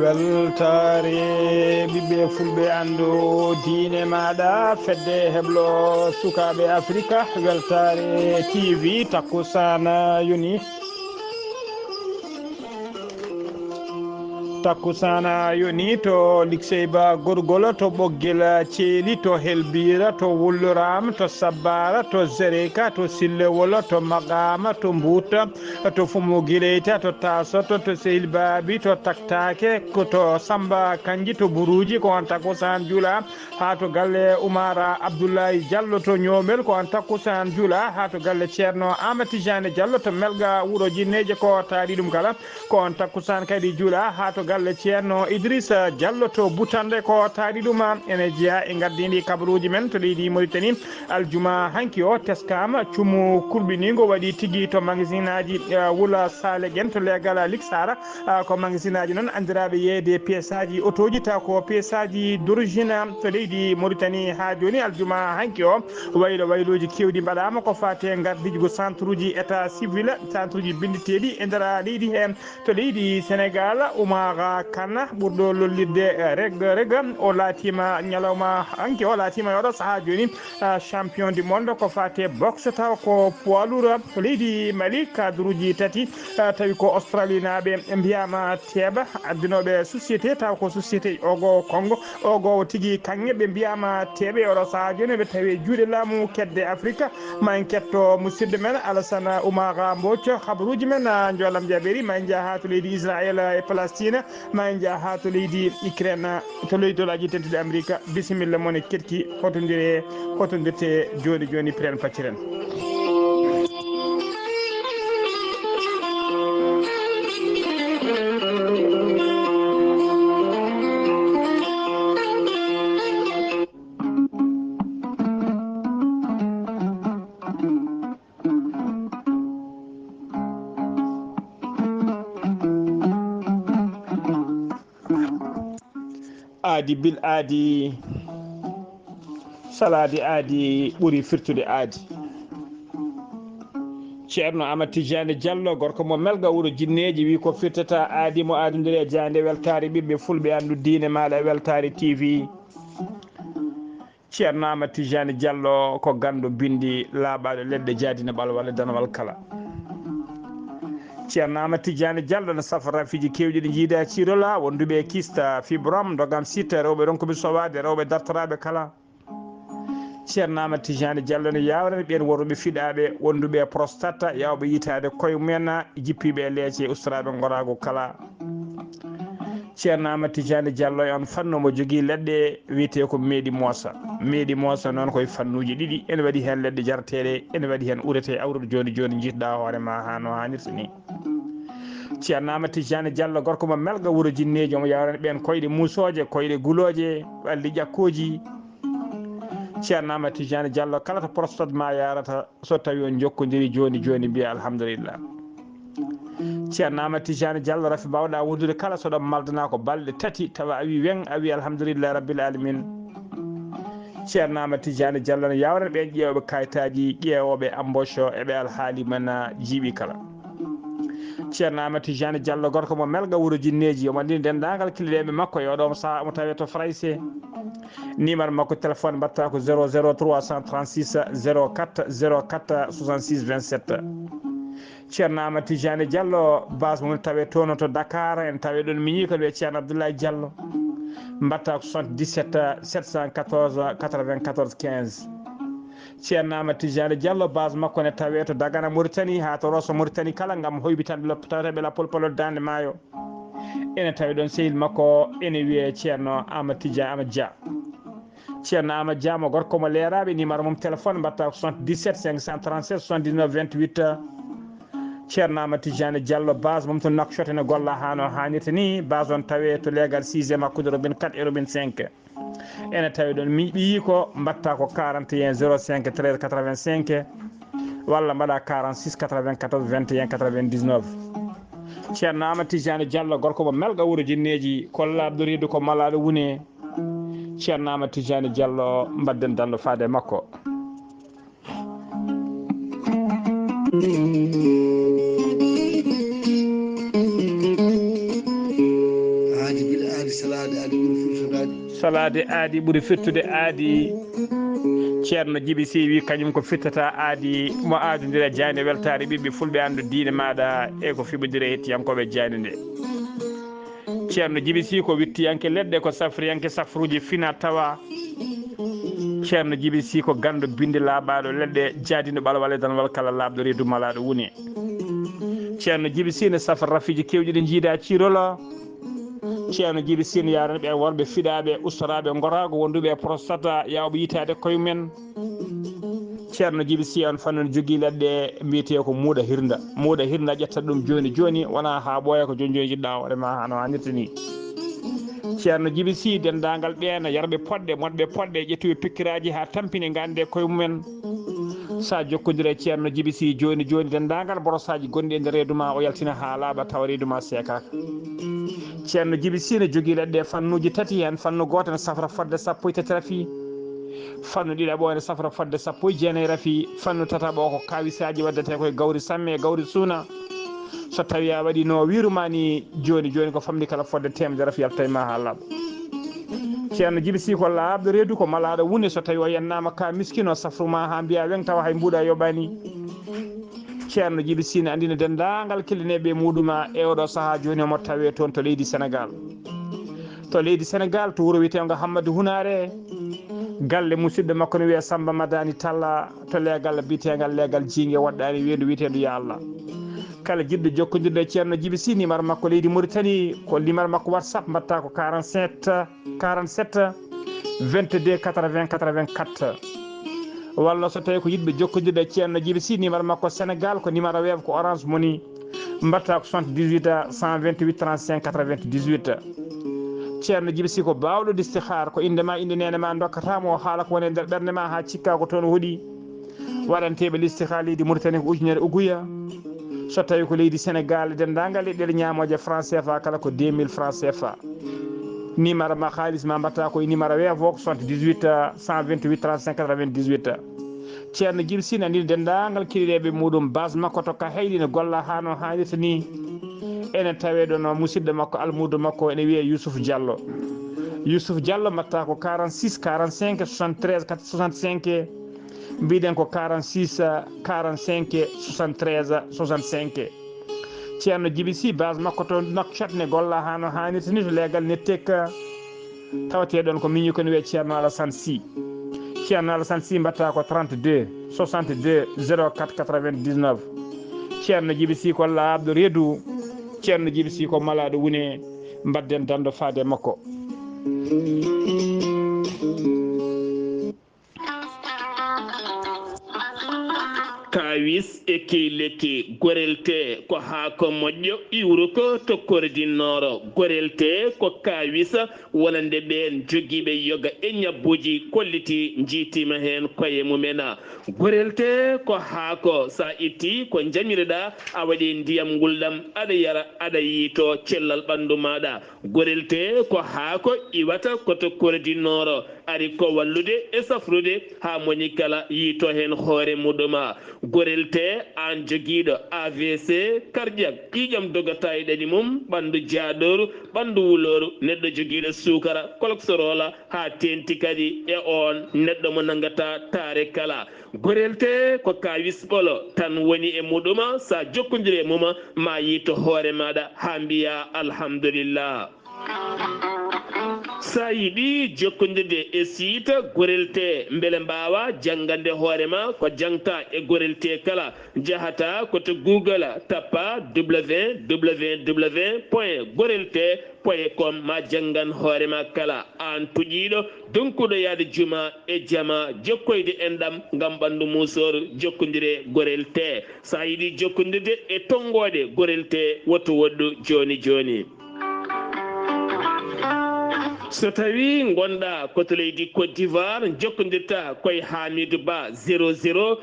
weltare ɓiɓɓe fulɓe andu diine maɗa fedde heblo sukaɓe africa weltare tv takkusana yoni takkusana yoni to likseyba gorgol to ɓoggel ceeli to helbira to wullorama to sabbara to zereka to sillewol to magama to mbuuta to fumo guileyta to tasoto to sehil baabi to taktake to samba kanji to buruji ko on takkusan juula ha to galle oumara abdoulaye diallo to ñoomel ko on takkusan juula ha to galle ceerno amadou tidiane diallo to melga wuuro jinneje ko taari ɗum kala ko on takkusan kadi juula ha to galle ceerno idrissa diallo to butande ko taari ɗum ene jeeya e gardidi kabaruji men to leydi mauritanie aljuma hanki o teskama cuumu kurɓinigo waɗi tigui to magasin aji wuula sale guen to legal lixara ko magasin aji noon andiraɓe yeeyde pièce aji auto ji taw ko pièce aji d'origine to leydi mauritanie ha joni aljuma hanki o wayloji kewɗi mbaɗama ko fate gardijugo centre uji état civil centre uji binditeɗi e nder leydi he to leydi sénégal oumara kane ɓurɗo lollirde rega o laatima ñalawma hanki o laatima e oɗo saaha joni champion du monde ko fate boxe taw ko poids lourd to leydi mali cadre uji tati tawi ko australie naɓe mbiyama teeɓa addinoɓe société taw ko société ogo congo ogo tigui kanŋe ɓe mbiyama teeɓe e oɗo saaha joni ɓe tawi juuɗe laamu kedde afrique ma en ketto musidɗo men alassane oumara mbocco habaruji men jolam jaɓeri ma en jaa ha to leydi israël e palestine ma en jaa ha to leydi ukraine to leydolaji tentude amérique bisimilla moon e ketki hotodirte joni joni piren pacciren aadi bil aadi salade aadi ɓuuri firtude aadi ceerno amadou tidiane diallo gorko mo melga wuuro jinneji wi ko firtata aadi mo aadodiri e jande weltare ɓiɓɓe fulɓe andu diine maɗa weltare tv ceerno amadou tidiane diallo ko gandu bindi laaɓaɗo leɗɗe jaadina ɓalwal danawal kala ceerno amadou tidiane diallo no safara fiji kewɗi ɗi jiida cirola wonduɓe kista fibrom dogam sitta rewɓe ɗon koɓe sowade rewɓe dartoraɓe kala ceerno amadou tidiane diallo ne yawrani ɓen worɓe fiɗaɓe wonduɓe prostate yawɓe yitade koye mumen jippiɓe e leece ustaraɓe gorago kala ceerno amadou tidiane diallo e on fannu mo jogui leɗɗe wiyete ko meeɗi moosa noon koye fannuji ɗiɗi ene waɗi hen leɗɗe jarateɗe ene waɗi hen urete awrude joni joni jiiɗɗa hoorema ha no hannirta ni ceerno amadou tidiane diallo gorko mo melga wuuro jinneji omo yawrani ɓen koyɗe musoje koyɗe guloje ɓalli ƴakkoji ceerno amadou tidiane diallo kala to prostate ma yarata so tawi on jokkodiri joni joni mbiya alhamdulillah ceerno amadou tidiane diallo rafi mbawɗa wondude kala soɗon maldana ko balɗe tati tawa a wi weng a wi alhamdulillah rabbil alamin ceerno amadou tidiane diallo ne yawrani ɓen ƴeewɓe kayitaji ƴeewoɓe embauche eɓe alhaali men jiiɓi kala ceerno amadou tidiane diallo gorko mo melga wuuro jinneji omo andini dendagal killeɗeɓe makko e oɗo saaha omo tawe to Fraysé numéro makko téléphone mbatta ko 00 336 04 04 66 27 ceerno amadou tidiane diallo base mum tawe toon to Dakar en tawe ɗon miñi ko wiye ceerno abdoulaye diallo mbatta ko 77 714 94 15 ceerno amadou tidiane diallo base makko ne tawe to Dagana Mauritanie ha to Rosso Mauritanie kala gam hoybitanɓe taweteɓe la polpolol dande maayo ene tawi ɗon sehil makko ene wiye ceerno amadou tidiane amadou dia ceerno amadou dia mo gorko mo leeraɓe numéro mum téléphone mbatta ko 77 537 79 28 ceerno amadou tidiane diallo base mum to Nouakchott ene golla ha no hannirta ni base on tawe to légal 6e hakkude robine 4 e robine 5 ene tawi ɗon mi ɓiyi ko mbatta ko 41 05 13 85 walla mbaɗa 46 94 21 99 ceerno amadou tidiane diallo gorko mo melga wuuro jinneji kollaɗo riidu ko malaɗo wune ceerno amadou tidiane diallo mbadden dallo faade makko salade aadi ɓuri fettude aadi ceerno Djiby Sy wi kañum ko fittata aadi mo aadodira jayde weltare ɓiɓɓe fulɓe andu diine maɗa e ko fiɓodira hettiyankoɓe jayde nde ceerno Djiby Sy ko wittiyanke leɗɗe ko safriyanke safruji fina tawa ceerno Djiby Sy ko gandu binde laaɓaɗo leɗɗe jaadino ɓalwale danwal kala laaɓɗo reedu malaɗo woni ceerno Djiby Sy ne safa rafiji kewɗi ɗi jiida cirola ceerno Djiby Sy ne yarani ɓe worɓe fiɗaɓe ustoraɓe gorago wonduɓe prostate yawɓe yitade koyemumen ceerno Djiby Sy on fanno jogui leɗɗe mbiyete ko muuɗa hirda ƴettat ɗum joni joni wona ha ɓooya ko joni joni jiɗɗa hoorema hano hannirta ni ceerno Djiby Sy dendagal ɓeena yarɓe poɗɗe moɗɓe poɗɗe ƴettuɓe pikkiraji ha tampine gande koye mumen sa jokkodira e ceerno Djiby Sy joni joni dendagal borosaji gonɗi e nder reedu ma o yaltina ha laaɓa tawa reedu ma seekaka ceerno Djiby Sy ne jogui leɗɗe fannuji tati hen fannu goto ne safra fodde sappo e tati rafi fannu ɗiɗaɓo ene safra fodde sappo e jeenayyi rafi fannu tataɓo ko kawisaji waddete koye gawri samme e gawri suuna so tawi a waɗi no wiruma ni joni joni ko famɗi kala fodde temedere rafi yalta ma ha laaɓa ceerno Djiby Sy ko laaɓɗo reedu ko malaɗo woni so tawi o yennama ka miskino safruma ha mbiya weng tawa hay mbuɗa yoɓani ceerno Djiby Sy ne andina dendagal kellineɓe muɗuma e oɗo saaha joni omo tawe toon to leydi Sénégal to wuuro wiyetego Hammadou Hounare galle musidɗo makko ne wiye Samba Madani Talla to legal bitegal legal jingue woɗɗani weedu wiyeteɗo ya Allah kala jiɗɗo jokkodirde e ceerno Djiby Sy numéro makko leydi Mauritanie ko numéro makko WhatsApp mbatta ko 47 22 80 84 walla so tawi ko yiɗɓe jokkodirde e ceerno Djiby Sy numéro makko Sénégal ko numéro weeɓa ko Orange Money mbatta ko 78 128 35 98 ceerno Djiby Sy ko bawɗo istihar ko indema inde nene ma dokkatamo o haala ko woni e nder ɓerde ma ha cikka ko toon huuɗi waɗanteɓe l'istihar leydi Mauritanie ko ujunere uguya so tawi ko leydi Sénégal dendagal leɗɗele ñamoje franc CFA kala ko 2000 franc CFA numéro ma haalis ma mbatta koye numéro weevo ko 78 128 35 98 ceerno Djiby Sy ne andini dendagal kiliɗeɓe muɗum base makko tokka heyɗi ne golla ha no hannirta ni ene tawe ɗo no musidɗo makko almudo makko ene wiye Youssouf Diallo mbatta ko 46 45 73 65 mbiɗen ko 46 45 73 65 ceerno Djiby Sy base makko to Nouakchott ne golla ha no hannirta ni to legal nettek tawateɗon ko miñi kone wiye ceerno Alassane Sy mbatta ko 32 62 04 99 ceerno Djiby Sy ko laaɓɗo reedu ceerno Djiby Sy ko malaɗo wune mbadden dando faade makko kawis e keyleke gorelte ko haako moƴƴo iwru ko tokkordinnooro gorelte ko kawisa wonande ɓen jogiiɓe yoga e ñabbuji kolliti jiitima heen koye mumena gorelte ko haako sa itti ko jamireɗa a waɗi ndiyam ngulɗam aɗa yara aɗa yiito cellal ɓanndu maɗa gorelte ko haako iwata ko tokkordinnooro ari ko wallude e safrude ha moni kala yiito heen hoore muɗuma gorelte an jogiiɗo AVC cardiaque ƴiƴam dogata e ɗani mum ɓanndu jaaɗoru ɓanndu wuloru neɗɗo jogiiɗo sukara cholesterol ha tenti kadi e on neɗɗo mo nangata taare kala gorelte ko kawis ɓolo tan woni e muɗuma sa jokkodiri e muma ma yiito hoore maɗa ha mbiya alhamdulillah sa yiɗi jokkodirde e siita gorelte beele mbawa janggande hoorema ko jangta e gorelte kala jahata koto Google tappa www.gorelte.com ma janggan hoorema kala an tuƴiɗo donkuɗo yaade juma e jama jokkoyde enɗam gam ɓandu musor jokkodire gorelte sa yiɗi jokkodirde e tonggode gorelte woto woɗɗu joni joni so tawi gonɗa koto leydi Côte d'Ivoire jokkodirta koye Hamidou Ba 00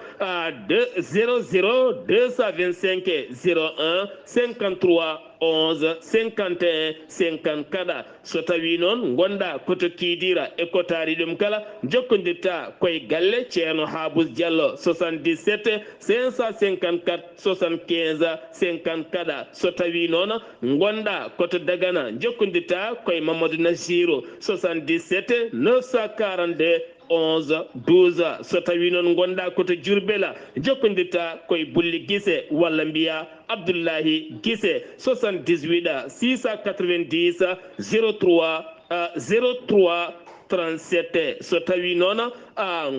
225 01 53 11 51 54 so tawi noon gonda koto kiidira e kotari ɗum kala jokkodirta koye galle ceerno Habous Diallo 77 554 75 54 so tawi noon gonda koto Dagana jokkodirta koye Mamadou Nassirou 77 942 11 12 so tawi noon gonda koto Diourbel jokkodirta koye Bulli Guisse walla mbiya Abdoullahi Guisse 78 690 03 03 37 so tawi noon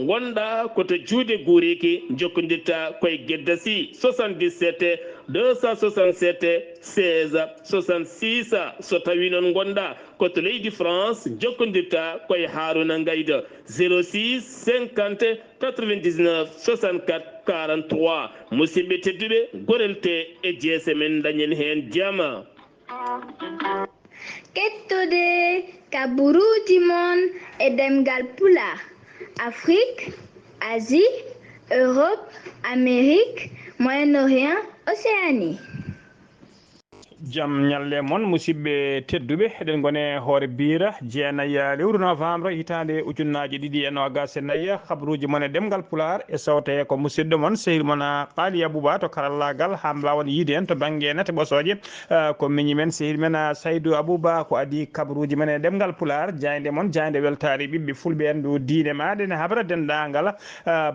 gonda koto juude Guriki jokkodirta koye Gueddasi 77 267 16 66 so tawi noon gonda koto leydi France jokkodirta koye Harouna Ngayda 06 50 99 64 43 musidɓe tedduɓe gorelte e jeese men dañen hen jama. Kettude kaburuji mon e ɗemngal pulaar Afrique, Asie, Europe, Amérique, Moyen-Orient, Océanie. jam ñalle moon musidɓe tedduɓe eɗen gone hoore biira jeenayya lewru novembre hitande ujunnaji ɗiɗi e nogas e nayyi habaruji moon e ɗemgal pulaar e sawte ko musidɗo moon sehil moon Ghalii Abuu Bah to karallagal ha mbawon yiide hen to banggue nete ɓosoje ko miñi men sehil men Saydou Abou Bah ko adi kabaruji men e ɗemgal pulaar jayde moon jayde weltare ɓiɓɓe fulɓe en ɗo diine maɗe ne habra dendagal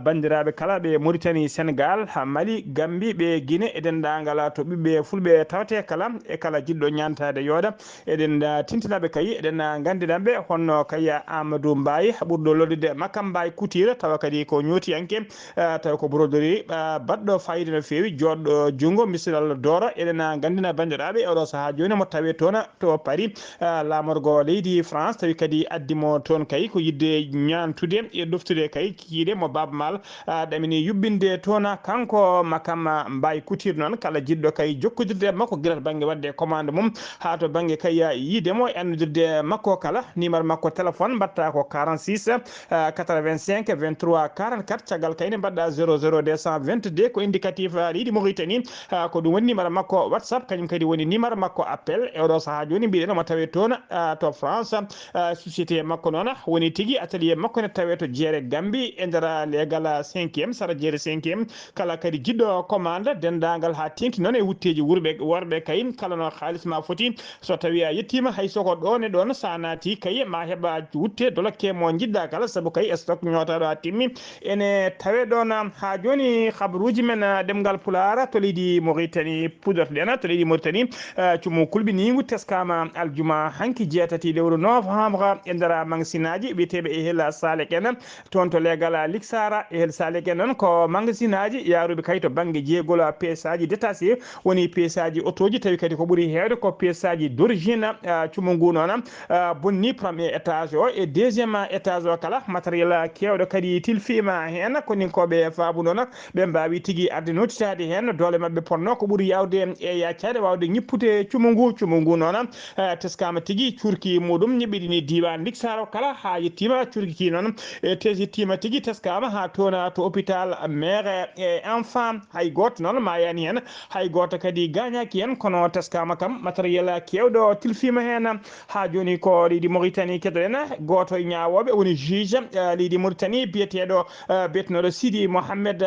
bandiraɓe kala ɓe Mauritanie Sénégal Mali Gambie ɓe Guinée e dendagal to ɓiɓɓe fulɓe tawte kala e kala jiɗɗo ñantade yooɗa eɗen tintinaɓe kayi eɗen gandinaɓe honno kaya Amadou Mbaye ɓurɗo lollude Makam Mbaye Koutira tawa kadi ko ñootiyanke tawa ko broderi baɗɗo fayida no fewi joɗɗo junggo misiral doora eɗen gandina bandiraɓe oɗo saaha joni mo tawe toon to Paris lamorgo leydi France tawi kadi addimo toon kayi ko yidde ñantude e ɗoftude kayi kikiɗe mo Baba Mal ɗamini yubbinde toon kanko Makam Mbaye Koutir noon kala jiɗɗo kayi jokkodirde makko guila to banggue wadde commande mum ha to banggue kaya yiidemo e annodirde makko kala numéro makko téléphone mbatta ko 46 85 23 44 caggal kayne mbaɗɗa 00 222 ko indicatif leydi Mauritanie ko ɗum woni numéro makko WhatsApp kañum kadi woni numéro makko appel e oɗo saaha joni mbiɗen mo tawe toon to France société makko noon woni tigui atelier makko ne tawe to Jeere Gambie e nder legal 5e sara jeere 5e kala kadi jiɗɗo commande dendagal ha tengti noon e wutteji worɓe kayi kala no halis ma foti so tawi a yettima hay soko ɗon e ɗon sa naati kayi ma heɓa wutte dolokke mo jiɗɗa kala saabu kayi stock ñotaɗo ha timmi ene tawe ɗon ha joni habaruji men ɗemgal pulaar to leydi Mauritanie puɗortoɗen to leydi Mauritanie cumu kulɓinigu teskama aljuma hanki jeetati lewru novembre e nder magasinaji wiyeteɓe e hel Salek en toon to legal Liksara e hel Salek en noon ko magasinaji yaruɓe kayi to banggue jeegol peesaji détaché woni peesaji otoji tawi kadi ko ɓuuri hewde ko peesaji d'origine cumu ngu noon bonni premier étage o e deuxiéme étage o kala matériel kewɗo kadi tilfima hen koni koɓe faabu noon ɓe mbawi tigui arde notitade hen doole mabɓe ponno ko ɓuuri yawde e yaccade wawde ñippude cumu ngu noon teskama tigui curki muɗum ñiɓɓiɗini diwan Liksara kala ha yettima curki ki noon e tesittima tigui teskama ha toon to hôpital mère et enfant hay goto noon ma yani hen hay goto kadi gañaki hen kono teskama kam matériel kewɗo tilfima hen ha joni ko leydi Mauritanie keɗoɗen goto e ñawoɓe woni juge leydi Mauritanie biyeteɗo betnoɗo Sidi Mohamed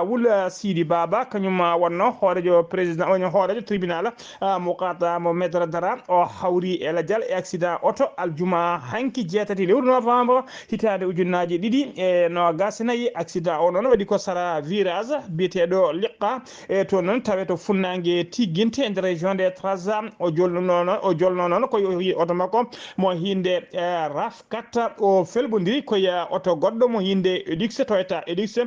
Wul Sidi Baba kañum wonno hoorejo président woni hoorejo tribunal Moukaddam Medra Dara o hawri e ladial e accident auto aljuma hanki jeetati lewru novembre hitande ujunnaji ɗiɗi e nogas nayyi accident o noon waɗi ko sara virage biyeteɗo liqqa e to noon tawe to funnague Tiguinte e nder région des Trarza o jolno noon koye oto makko mo hinde RAF4 o felɓodiri koye oto goɗɗo mo hinde Edix Toyota Edix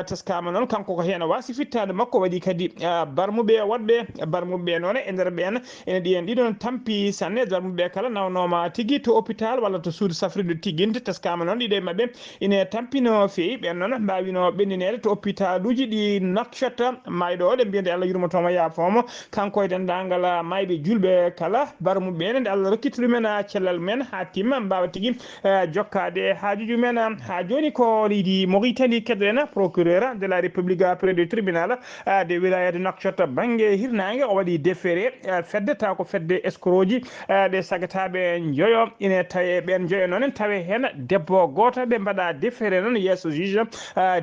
teskama noon kanko ko hen wasi fittade makko waɗi kadi barmuɓe waɗɓe barmuɓe noon e nder ɓen ene ɗiyen ɗiɗon tampi sanne barmuɓe kala nawnoma tigui to hôpital walla to suudu safrirde Tiguinte teskama noon ɗiɗe mabɓe ine tampino fewi ɓen noon mbawino ɓendinede to hôpital uji ɗi Nouakchott mayɗo ɗe mbiyande Allah yurmotomo yafomo kanko e dendagal dendagal mayɓe julɓe kala barmu ɓene nde Allah rokkitiri men cellal men ha timma mbawa tigui jokkade haajuji men ha joni ko leydi Mauritanie keddoɗen procureur de la république près du tribunal de wilaya de Nouakchott banggue hirnague o waɗi déféré fedde taw ko fedde escroji ɗe sagataɓe joyo ine tawe ɓen joyo noon tawe hen debbo goto ɓe mbaɗa déféré noon yesso juge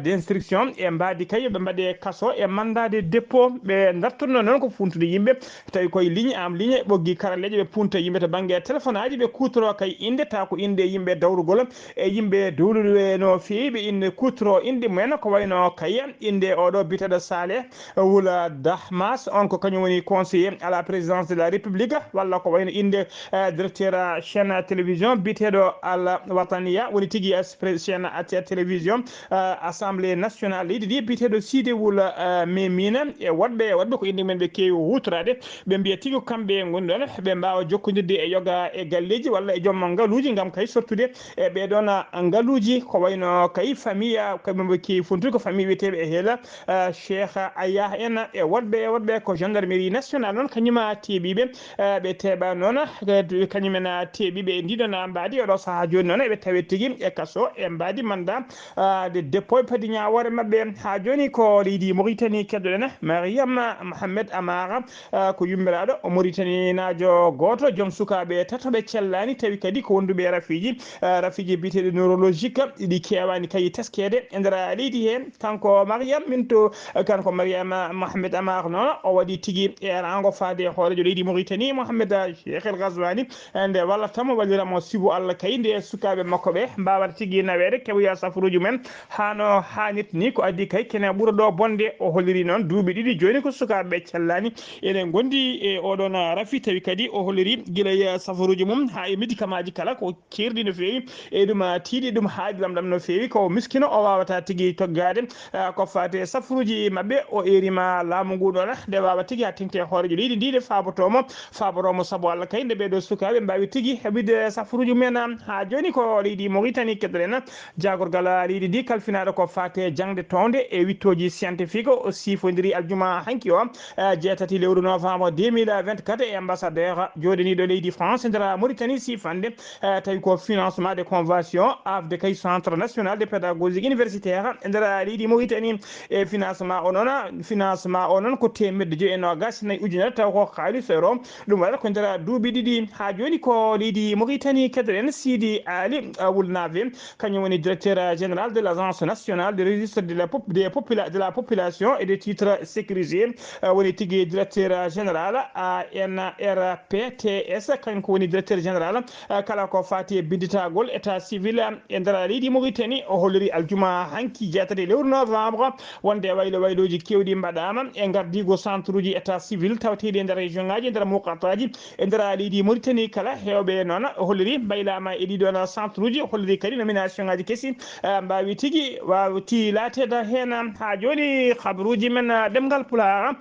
d' instruction e mbadi kay ɓe mbaɗe kaso e mandade dépôt ɓe dartono noon ko funtude yimɓe tawi koye ligne am ligne ɓoggi karalleje ɓe punta yimɓe to banggue téléphone aji ɓe kutoro kay inde taw ko inde yimɓe dawrugol e yimɓe dowluɗe no fewi ɓe inde kutoro inde mumen ko wayno kay inde oɗo biteɗo Saleh Wula Dahmas on ko kañum woni conseiller à la présidence de la république walla ko wayno inde directeur chaîne télévision biteɗo Al Wataniya woni tigui chaîne télévision assemblée nationale leydi ndi biteɗo Sidi Wula Memina e woɗɓe ko inde men ɓe kewi hutorade ɓe mbiya tigui kamɓe goni ɗon ɓe mbawa jokkodirde e yoga e galleji walla e joom ngaaluji gam kay sottude e ɓeɗon ngaaluji ko wayno kay famille kamɓe kewi fontude ko famille wiyeteɓe e heela Cheikh Aya en e woɗɓe ko gendarmerie nationale noon kañuma teeɓiɓe ɓe teeɓa noon kañumen teeɓiɓe e ndiɗon mbadi oɗo saaha joni noon eɓe tawe tigui e kaso e mbadi manda de dépôt padi ñawore mabɓe ha joni ko leydi Mauritanie keddoɗen Mariam Mohamed Amara ko yummiraɗo o Mauritanie najo goto joom sukaɓe tatoɓe cellani tawi kadi ko wonduɓe rafiji biteɗe neurologique ɗi kewani kay teskede e nder leydi he kanko Mariam kanko Mariam Mohamed Amar noon o waɗi tigui e rango faade hoorejo leydi Mauritanie Mohamed Cheikh El Ghazouani nde wallatamo walliramo sibu Allah kay nde sukaɓe makko ɓe mbawata tigui nawede keɓoya safaruji men hano hannit ni ko addi kay kene ɓuura ɗo bonde o holliri noon duuɓi ɗiɗi joni ko sukaɓeɓe cellani ene gondi e oɗon rafi tawi kadi o holliri guila safaruji mum ha e médicament ji kala ko kerdi no fewi e ɗum tiiɗi ɗum haaɗiram ɗam no fewi ko miskino o wawata tigui toggade ko fate safaruji mabɓe o erima laamu ngu ɗon nde wawa tigui ha tengte hoorejo leydi ndi nde faboromo saabu Allah kay nde ɓeɗo sukaɓe mbawi tigui heɓide safaruji men ha joni ko leydi Mauritanie keddoɗen jagorgal leydi ndi kalfinaɗo ko fate jangde tonde e wittoji scientifique o sifodiri aljuma hanki o jeetati lewru novembre 2024 e ambassadeur joɗaniɗo leydi France nder Mauritanie sifande tawi ko financement de convention afde kay centre national de pédagogie universitaire nder leydi Mauritanie e financement o noon ko temedde joyi e nogas nayyi ujunere taw ko haaliss euro ɗum waɗata ko nder duuɓi ɗiɗi ha joni ko leydi Mauritanie keddoɗen Sidi Ali Wulnave kañum woni directeur général de l'agence nationale de registre de la population et des titres sécurisés woni tigui directeur général ANRPTS kañum ko woni directeur général kala ko fati binditagol état civil e nder leydi Mauritanie o holliri aljuma hanki jeetati lewru novembre wonde wayloji kewɗi mbaɗama e gardigo centre uji état civil tawteɗi e nder région ngaji e nder muqataji e nder leydi Mauritanie kala hewɓe noon holliri baylama e ɗiɗon centre uji holliri kadi nomination ngaji keesi mbawi tigui wawti latede hen ha joni habaruji men ɗemngal pulaar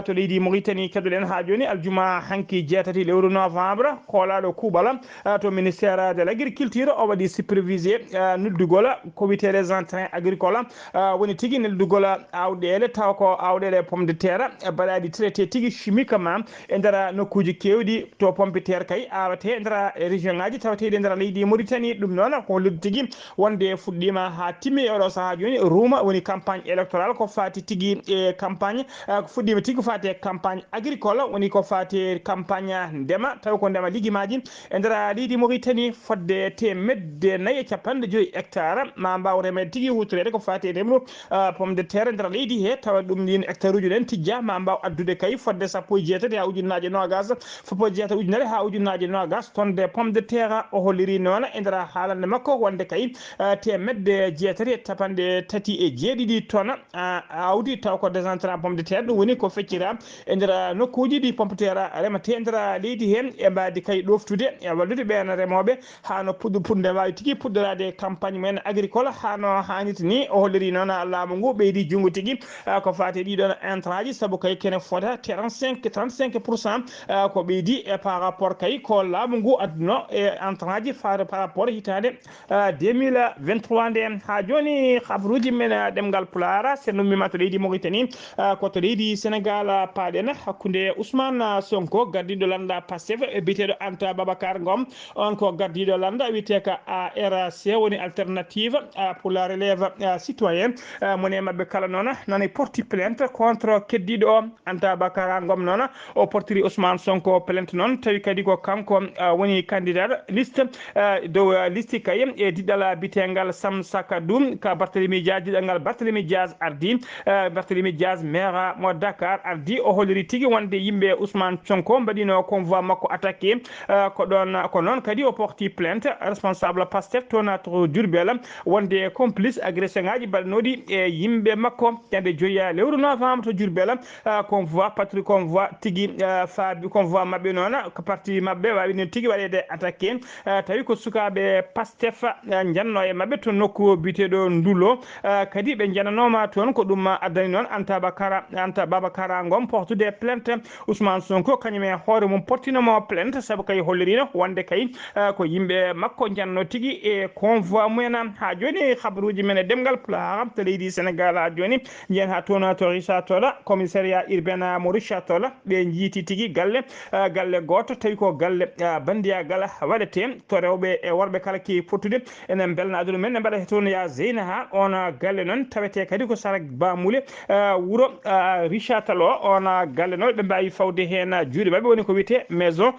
to leydi Mauritanie keddoɗen ha joni aljuma hanki jeetati lewru novembre koolaɗo kuuɓal to ministére de l' agriculture o waɗi supervisé noddugol ko wiyete les entrains agricole woni tigui neldugol awɗele taw ko awɗele pomme de terre mbaɗaɗi traité tigui chimiquement e nder nokkuji kewɗi to pomme de terre kay awate e nder région ngaji tawateɗi e nder leydi Mauritanie ɗum noon ko hollude tigui wonde fuɗɗima ha timmi e oɗo saaha joni ruuma woni campagne électorale ko fati tigui e campagne ko fuɗɗima tigui ko fati e campagne agricole woni ko fati campagne ndema taw ko ndema ligguimaji e nder leydi Mauritanie fodde temedde 450 hectares ma mbaw remede tigui hutorede ko fati e remru pomme de terre nder leydi he tawa ɗum ɗin hectare uji ɗen tijja ma mbaw addude kay fodde sappo e jeetati ha ujunnaje nogas foppo jeeta ujunere ha ujunnaje nogas tonne pomme de terre o holliri noon e nder haalande makko wonde kay temedde jeetati e tapanɗe tati e jeeɗiɗi tonnes awdi taw ko désentrant pomme de terre ɗum woni ko feccira e nder nokkuji ɗi pomme de terre remete e nder leydi hen e mbadi kay ɗoftude e wallude ɓen remoɓe hano puɗɗe wawi tigui puɗɗorade campagne mumen agricole hano hanniti ni o holliri noon laamu ngu ɓeydi junggo tigui ko fati ɗiɗon intrant ji saabu kay kene fota 35% ko ɓeydi e par rapport kay ko laamu ngu adduno e intrant ji par rapport hitande 2023 nde ha joni habaruji men ɗemngal pulaar sen ummima to leydi Mauritanie koto leydi Sénégal paaɗen hakkude wonde Ousmane Sonko gardiɗo landa Pastef biteɗo Anta Babacar Ngom on ko gardiɗo landa wiyete ka ARC woni alternative pour la relève citoyenne moni mabɓe kala noon nani porti plainte contre keddiɗo o Anta Babacar Ngom noon o portiri Ousmane Sonko plainte noon tawi kadi ko kanko woni candidat liste dow liste kay e diɗɗal bitengal Samsaka Doum ka Barthélémy Dias diɗɗal Barthélémy Dias ardi Barthélémy Dias maire mo Dakar ardi o holliri tigui wonde yimɓe Ousmane Sonko mbaɗino convoi makko attaqué ko noon kadi o porti plainte responsable Pastef toon to Diourbel wonde complice agression ngaji mbaɗanoɗi e yimɓe makko ñande 5 lewru novembre to Diourbel convoi patrouille convoi tigui faabi convoi mabɓe noon ko parti mabɓe wawi non tigui waɗede attaqué tawi ko sukaɓe Pastef janno e mabɓe to nokku biteɗo Ndulo kadi ɓe jananoma toon ko ɗum addani noon Anta Babacar Ngom portude plainte Ousmane Sonko kañum e hoore mum portinomo plainte saabu kay hollirino wonde kay ko yimɓe makko janno tigui e convoi mumen ha joni habaruji men e ɗemngal pulaar to leydi Sénégal ha joni jen ha toon to Richard Toll commissariat urbain mo Richard Toll ɓe jiiti tigui galle goto tawi ko galle bandiyagal waɗete to rewɓe e worɓe kala ki fottude enen belna aduna men ne mbaɗa toon ya Zeyna ha on galle noon tawete kadi ko Sarak Bamule wuro Richard Toll on galle noon ɓe mbawi fawde hen juuɗe mabɓe woni ko wiyete maison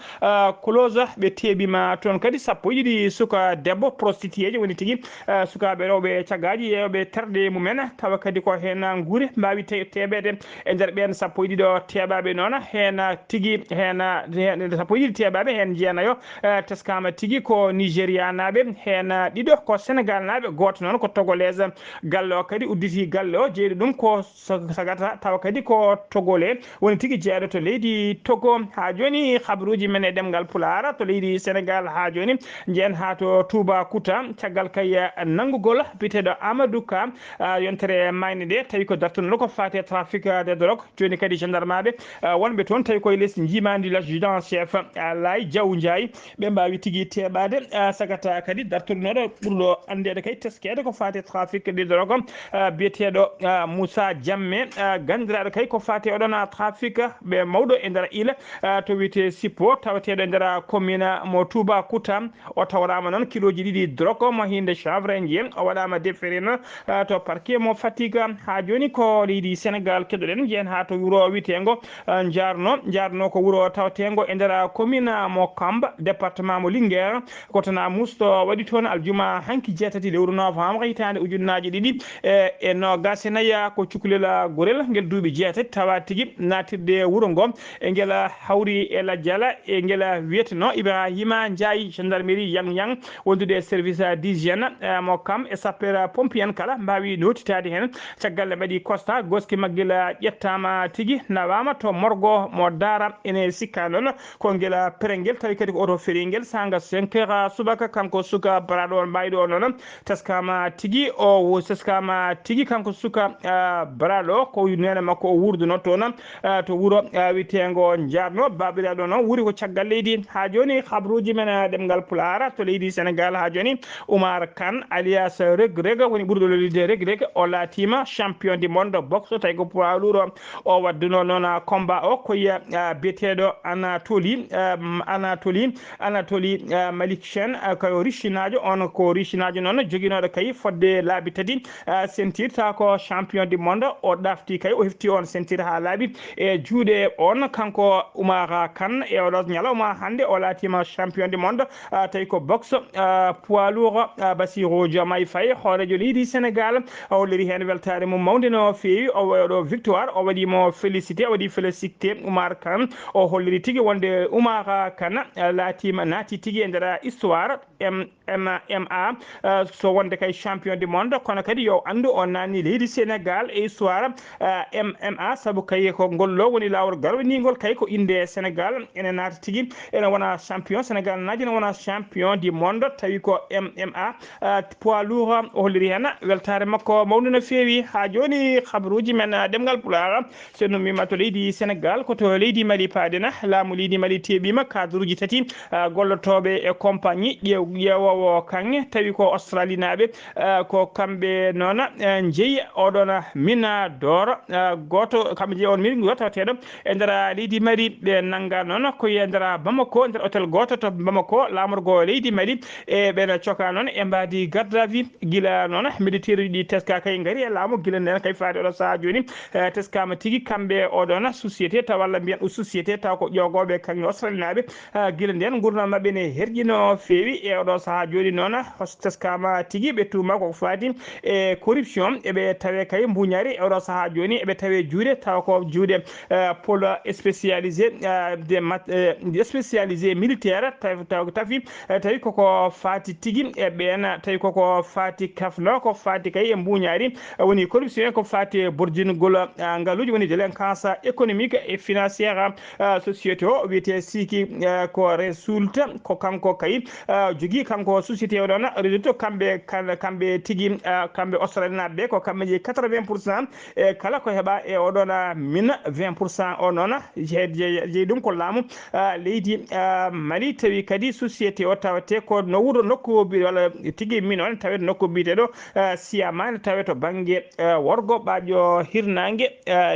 close ɓe teɓima toon kadi 1 suka debbo prostitué ji woni tigui sukaɓe rewɓe caggaji yewɓe terɗe mumen tawa kadi ko hen guure mbawi teɓede e nder ɓen 1 teɓaɓe noon hen tigui hen 1 teɓaɓe hen jeenayo teskama tigui ko Nigéria naɓe hen ɗiɗo ko Sénégal naɓe goto noon ko togolaise galle o kadi udditi galle o jeeyi ɗum ko sagata tawa kadi ko togolais woni tigui jeeɗo to leydi Togo ha joni habaruji men e ɗemgal pulaar to leydi Sénégal ha joni jeen ha to Toubacouta caggal kay nanggugol biteɗo Amadou Ka yontere mayne nde tawi ko dartuno ko fate trafic de drogue joni kadi gendarme wonɓe toon tawi koye less jimadi l'adjudant chef Laye Diaw Ndiaye ɓe mbawi tigui teɓade sagata kadi dartunoɗo ɓurɗo andede kay teskede ko fate trafic de drogue biyeteɗo Moussa Diamme gandiraɗo kay ko fate oɗon trafic ɓe mawɗo e nder ila to wiyete Sippo tawateɗo e nder commune mo Toubacouta o tawrama noon kiloji 2 drogue mo hinde chanvre en jiyem o waɗama déféré noon to parquet mo Fatiga ha joni ko leydi Sénégal keɗoɗen jeen ha to wuro witego jarno ko wuro tawatego e nder commune mo Kamba département mo Linguére kotona musto waɗi toon aljuma hanki 6 lewru novembre hitande ujunnaje 2 e nogas e naya ko cukalel gorel ngel duuɓi 6 tawa tigui natirde wuro ngo e ngel hawri e lajjala e ngel wiyeteno Ibrahima Ndiaye gendarmerie yang wondude service d'hygiène mo kam e sapeur pompier en kala mbawi notitade hen caggal mbaɗi constat goski maggel ƴettama tigui nawama to morgo mo Dara ene sikka noon ko ngel perengel tawi kadi ko auto feringel sanga 5 heures subaka kanko suka baraɗo mbayɗo noon teskama tigui kanko suka baraɗo ko nene makko o wurduno toon to wuro witego jarno babiraɗo noon wuri ko caggal leydi ha joni habaruji men ɗemgal pulaar to leydi Sénégal ha joni Oumar Kane alias Regreg woni ɓurɗo lolide Regreg o latima champion du monde boxe tawi ko poids lourd o wadduno noon combat o koye biyeteɗo Anatoly Malik Chen ko richinajo on ko richinajo noon joguinoɗo kay fodde laabi 3 ceinture ta ko champion du monde o ɗafti kay o hefti on ceinture ha laabi e juuɗe on kanko Oumar Kane e oɗo ñalawma hande o latima champion du monde tawi ko boxe poids lourd Bassirou Diomaye Faye hoorejo leydi Sénégal o holliri hen weltare mum mawde no fewi o waɗo victoire o waɗimo félicité o waɗi félicité Oumar Kane o holliri tigui wonde Oumar Kane naati tigui e nder histoire MMA so wonde kay champion du monde kono kadi yo andu o nanni leydi Sénégal e histoire MMA saabu kay ko gollo woni lawol garwanigol kay ko inde Sénégal ene naati tigui ene wona champion Sénégal naji ne wona champion du monde tawi ko MMA poids lourd o holliri hen weltare makko mawde no fewi ha joni habaruji men ɗemgal pulaar so numima to leydi Sénégal koto leydi Mali paadena laamu leydi Mali teɓima cadre uji 3 gollotoɓe e compagnie ƴeewowo kanŋe tawi ko Australie naɓe ko kamɓe noon jeeyi oɗon mina dor goto kamɓe jeeyi on min goto tawateɗo e ndera leydi Mali ɓe nanga noon koye ndera Bamako nder hôtel goto to Bamako lamorgo leydi Mali e ɓen coka noon e mbadi garde à vue guila noon militaire ɗi teska kay gaari e laamu guila nden kay faade oɗo saaha joni teskama tigui kamɓe oɗon société taw walla mbiyen ɗo société taw ko ƴogoɓe kañum australinaɓe guila nden gurdam mabɓe ne herƴino feewi e oɗo saaha joni noon teskama tigui ɓe tuma koko fati e corruption eɓe tawe kay mbuñari e oɗo saaha joni eɓe tawe juuɗe taw ko juuɗe pôle spécialisé spécialisé militaire tawi koko fati tigui e ɓen tawi koko fati kafno ko fati kay e mbuñari woni corruption ko fati borjingol ngaaluji woni délinquance économique et financière société o wiyete siki ko résulta ko kanko kay jogui kanko société o ɗon résultat kamɓe tigui kamɓe australien ɓe ko kamɓe jeeyi 80% e kala ko heeɓa e oɗon min 20% o noon jeeyi ɗum ko laamu leydi Mali tawi kadi société o tawate ko no wuuro nokku walla tigui min on tawete nokku mbiteɗo siyama ne tawe to banggue worgo ɓaaƴo hirnangue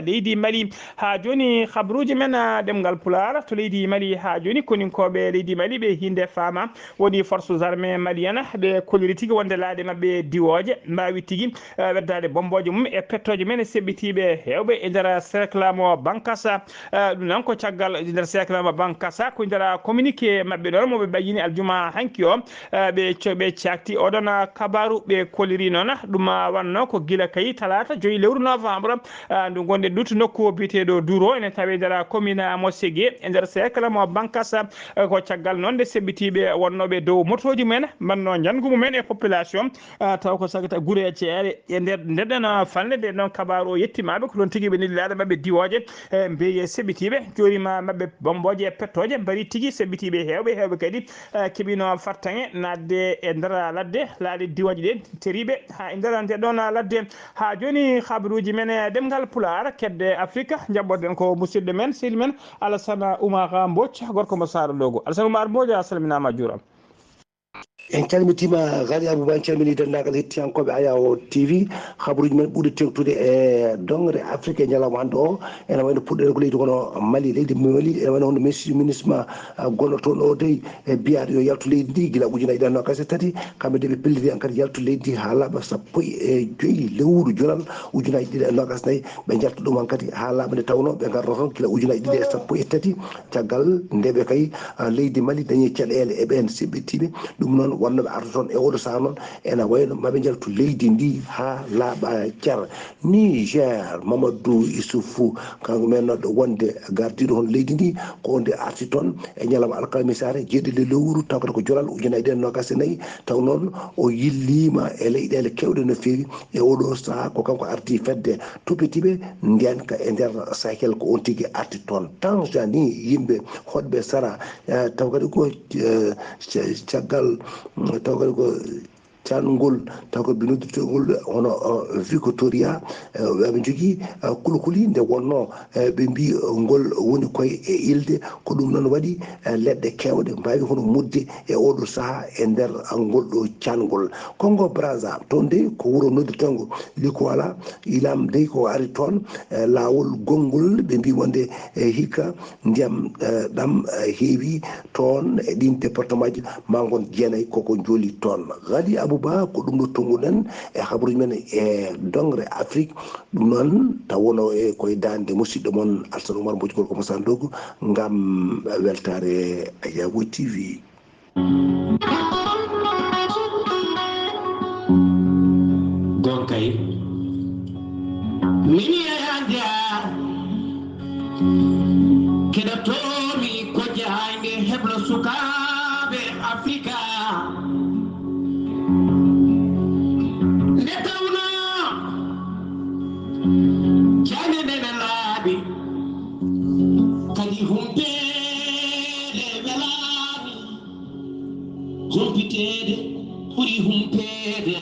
leydi Mali ha joni habruji men ɗemngal pulaar to leydi Mali ha joni koninkoɓe leydi Mali ɓe hinde fama woni forces armées malienne ɓe koliri tigui wonde laaɗe mabɓe diwoje mbawi tigui weddade bomboje mum e pettoje men seɓɓitiɓe hewɓe e nder cercle mo bankasa ɗum noon ko caggal nder cercle mo bankasa ko nder communiqué mabɓe ɗon moɓe ɓayini aljuma hanki o ɓe cakti oɗon kabaru ɓe koliri noon ɗum wanno ko guila kay talata 5 lewru novembre ndu gonɗe ɗut nokku biteɗo Douro ene tawi nder commune mo Ségué e nder cercle mo bankasa ko caggal noon nde seɓɓitiɓe wonnoɓe dow motoji men manno jangu mumen e population taw ko sagata guure ceere e nder ndeɗen falde nde noon kabaru o yettimaɓe ko ɗon tigui ɓe nillilaɗe mabɓe diwoje mbiye seɓɓitiɓe jorima mabɓe bomboje e pettoje mbari tigui seɓɓitiɓe hewɓe kadi keeɓino fartaŋe nadde e nder ladde laaɗe diwoje ɗe teriɓe ha e nder nde ɗon ladde ha joni habaruji men e ɗemngal pulaar kedde Afrique jaɓɓoɗen ko musidɗo men sehli men Alassane Oumar Mbodj gorko mo Sara Dogo. Alassane Oumar Mbodj a salminama a juurama. en calmitima Ghalii Abuu Bah en calmini dendagal hettiyankoɓe Ayaw TV habaruji men ɓuuri tengtude e dongre Afrique e ñalawma hande o ene wayno puɗɗere ko leydi kono Mali leydi Mali ene wayno hono ministre gonɗo toon o dey e biyaɗo yo yaltu leydi ndi guila ujunaji ɗiɗi nogas e tati kamɓe de ɓe pelliti en kadi yaltu leydi ndi ha laaɓa 15 lewru jolal ujunaji ɗiɗi e nogas nayyi ɓe jalta ɗum han kadi ha laaɓa nde tawno ɓe garno toon guila ujunaji ɗiɗi e 13 caggal ndeɓe kay leydi Mali dañi caɗele e ɓen seɓɓittiɓe ɗum noon wonnoɓe arta toon e oɗo saaha noon ene wayno maɓe jaltu leydi ndi ha laaɓa cer Niger Mamadou Issoufou kanko mennoɗo wonde gardiɗo hon leydi ndi ko nde arti toon e ñalawma alkamisare jeeɗiɗi lewru taw kadi ko jolal ujunaji ɗiɗi e nogas e nayyi taw noon o yillima e leyɗele kewɗe no feewi e oɗo saaha ko kanko arti fedde toppitiɓe ndenka e nder Sahel ko on tigui arti toon Tanzanie yimɓe hoɗɓe sara taw kadi ko caggal taw kadi ko cangol taw ko binoddirtogol hono Victoria ɓe jogui kulkuli nde wonno ɓe mbi ngol woni koye e ilde ko ɗum noon waɗi leɗɗe kewɗe mbawi hono mudde e oɗo saaha e nder ngol ɗo cangol Congo Brazza toon dey ko wuuro noddirtongo Likoala ilam dey ko ari toon lawol gongol ɓe mbi wonde hikka ndiyam ɗam heewi toon e ɗin département ji ma gon jeenayyi koko jooli toon Ghalii Abuu Bah ko ɗum ɗo tonguɗen e habaruji men e dongre Afrique ɗum noon tawono e koye dande musidɗo moon Alassane Oumar Mbodj gorko mo Sara Dogo ngam weltare Ayaw TV. gonkay mini hanja keɗotomi ko jahande heblo sukaɓe Africa nde tawno jande nene laaɓi kadi humpede welani humpitede ɓuuri humpede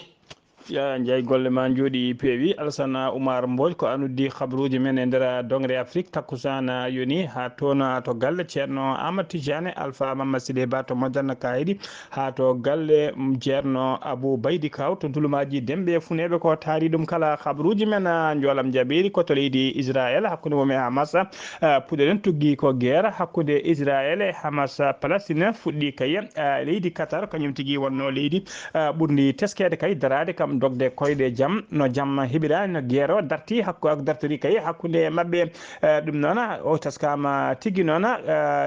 ya jay golle ma jooɗi peewi Alassane Oumar Mbodj ko anuddi habruji men e nder dongre Afrique takkusana yoni ha toon to galle ceerno Amadou Tidiane Alpha Mamadou Sidé Ba to Moderne Kayidi ha to galle ceerno Abou Baydi Kaw to dulumaji demɓe funeɓe ko taari ɗum kala habruji men jolam jaɓiri koto leydi Israël hakkude mum e Hamas puɗeɗen tuggi ko guerre hakkude Israël e Hamas Palestine fuɗɗi kay leydi Qatar kañum tigui wonno leydi ɓurdi teskede kay darade kam dogde koyɗe jaam no jaam heɓirani no guerre o darti dartori kay hakkude mabɓe ɗum noon o teskama tigui noon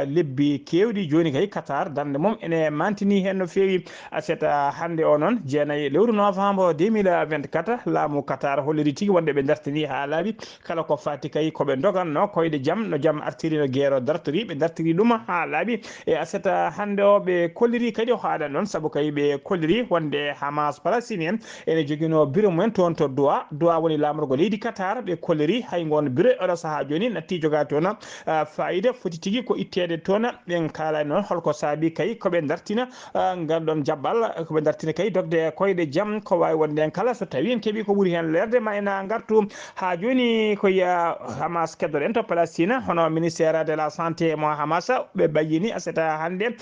lebbi kewɗi joni kay Qatar darde mum ene mantini hen no fewi aset hande o noon jeenayyi lewru novembre 2024 laamu Qatar holliri tigui wonde ɓe dartini ha laaɓi kala ko fati kay koɓe doganno koyɗe jaam no jaam artiri no guerre o dartori ɓe dartiri ɗum ha laaɓi e aset hande o ɓe kolliri kadi o haɗan noon saabu kay ɓe kolliri wonde Hamas palestinien ene joguino bureau mumen toon to Doha woni lamorgo leydi Qatar ɓe kolliri hay gon bureau oɗo saaha joni natti joga toon fayida foti tigui ko ittede toon ɓen kalani noon holko saabi kay koɓe dartina ngal ɗon jaɓɓal koɓe dartina kay dogde koyɗe jaam ko wawi wonde hen kala so tawi en keeɓi ko ɓuuri hen lerde ma ena gartu ha joni koya Hamas keddoɗen to Palestine hono ministére de la santé mo Hamas ɓe ɓayyini aseta hande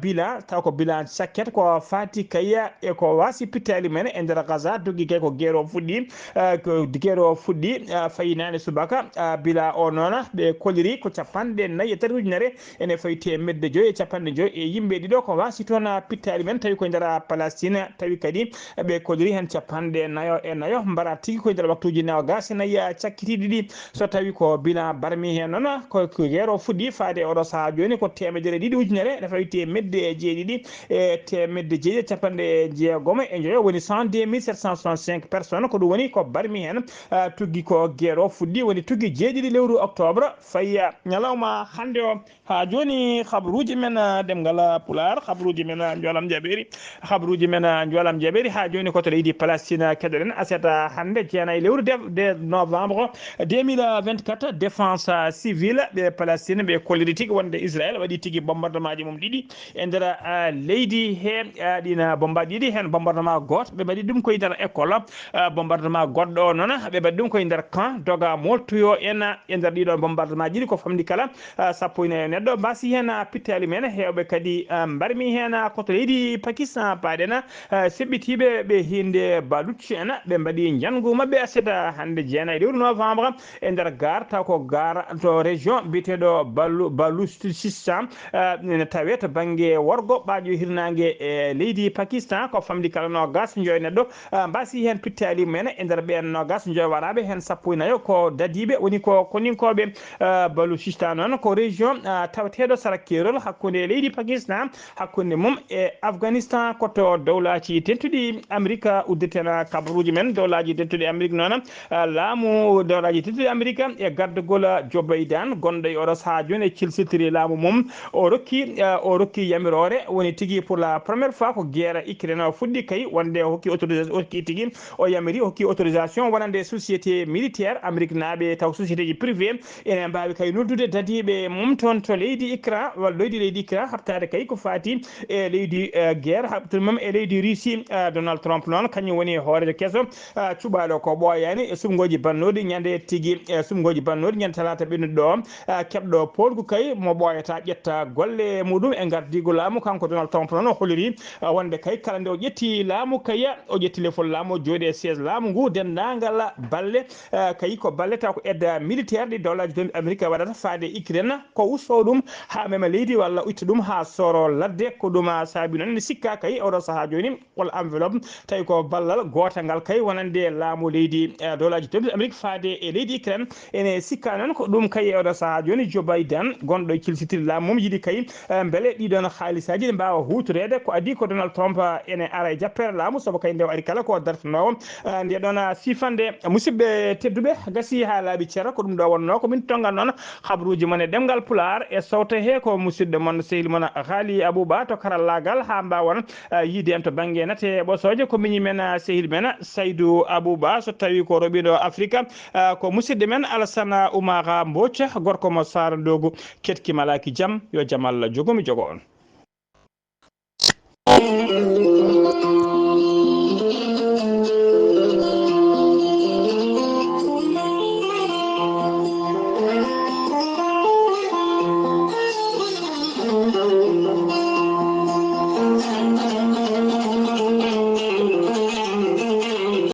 bilan taw ko bilan sakket ko fati kaya e ko wasi pittali men e nder Gaza dogui kay ko guerre o fuɗɗi ko guerre o fuɗɗi fayinani subaka bila o noon ɓe kolliri ko 4 ujunere ene fayi temedde 5 e 5 e yimɓe ɗiɗo ko wasi toon pittali men tawi koye nder Palestine tawi kadi ɓe kolliri hen 54 mbara tigui koye nder waktuji nogas nayyi cakkitiɗi ɗi so tawi ko bilan barmi hen noon ko guerre o fuɗɗi faade oɗo saaha joni ko 200 ujunere ene fayi temedde 7 e temedde 9 e 56 woni 102 765 personnes ko ɗum woni ko barmi hen tuggi ko guerre o fuɗɗi woni tuggi 7 lewru octobre fayya ñalawma hande o ha joni habruji men ɗemngal pulaar habruji men jolam jaɓeri habruji men jolam jaɓeri ha joni koto leydi Palestine keɗoɗen aseta hande jeenayyi lewru de novembre 2024 défense civile ɓe Palestine ɓe kolliri tigui wonde Israël waɗi tigui bombardement ji mum ɗiɗi e nder leydi he ɗina bombaji ɗiɗi hen bombardement goto ɓe mbaɗi ɗum koye nder école bombardement goɗɗo o noon ɓe mbaɗi ɗum koye nder camp doga moltoyo en e nder ɗiɗon bombardement jiɗi ko famdi kala sappo ina neɗɗo mbasi hen pittali men hewɓe kadi mbarmi hen koto leydi Pakistan paɗen seɓɓitiɓe ɓe hinde baluch en ɓe mbaɗi jangu mabɓe aseta hande jeenayyi lewru novembre e nder gare taw ko gare to région mbiteɗo Baluchistan ne tawe to banggue worgo ɓaaƴo hirnangue e leydi Pakistan ko famdi kala nogas joyo neɗɗo mbasi hen pittali men e nder ɓen nogas joyo waɗaɓe hen 14 ko dadiɓe woni ko koninkoɓe Baluchistan noon ko région tawateɗo Sarakerol hakkude leydi Pakistan hakkude mum e Afghanistan koto dowlaji tentuɗi Amérique uddeten kabaruji men dowlaji tentuɗi Amérique noon laamu dowlaji tentuɗi Amérique e gardugol Joe Biden gonɗo e oɗo saaha joni e cilsitiri laamu mum o rokki yamirore woni tigui pour la première fois ko guerre Ukraine o fuɗɗi kay wonde hokki autorisation hokki tigui o yamiri hokki autorisation wonande société militaire Amérique naaɓe taw société ji privé ene mbawi kay noddude dadiɓe mum toon to leydi Ukraine walla leydi Ukraine habtade kay ko fati e leydi guerre habtude mum e leydi Russie Donald Trump noon kañum woni hoorede kesso cuɓaɗo ko ɓooyani e sumgoji bannoɗi ñande tigui e sumgoji bannoɗi ñande talata ɓennuɗo ɗo keɓɗo polgu kay mo ɓooyata ƴetta golle muɗum e gardigo laamu kanko Donald Trump noon o holliri wonde kay kala nde o ƴetti laamu kaya o ƴetti lefol laamu o jooɗi e siège laamu ngu dendagal balle kay ko balle taw ko aide militaire ɗi dowlaji tonɗi Amérique waɗata faade Ukraine ko usto ɗum ha mema leydi walla itta ɗum ha soro ladde ko ɗum saabi noon ne sikka kay oɗo saaha joni walla enveloppe tawi ko ballal gotal ngal kay wonande laamu leydi dowlaji tonɗi Amérique faade e leydi Ukraine ene sikka noon ko ɗum kay oɗo saaha joni Joe Biden gonɗo e cilsitiri laamu mum yiiɗi kay beele ɗiɗon haalisaji ɗi mbawa hutorede ko adi ko Donald Trump ene ara e jappere laamu saabu kay nde ari kala ko dartanowo nde ɗon sifande musidɓe tedduɓe gasi ha laaɓi ceera ko ɗum ɗo wonno ko min tongal noon habruji mon e ɗemgal pulaar e sawta he ko musidɗo mon sehil mon Ghalii Abuu Bah to karallagal ha mbawon yiide en to banggue nate ɓosoje ko miñi men sehil men Saydou Abou Bah so tawi ko roɓiɗo Afrique ko musidɗo men Alassane Oumar Mbodj gorko mo Sara Dogu ketki malaki jaam yo jaam Allah jogomi jogo on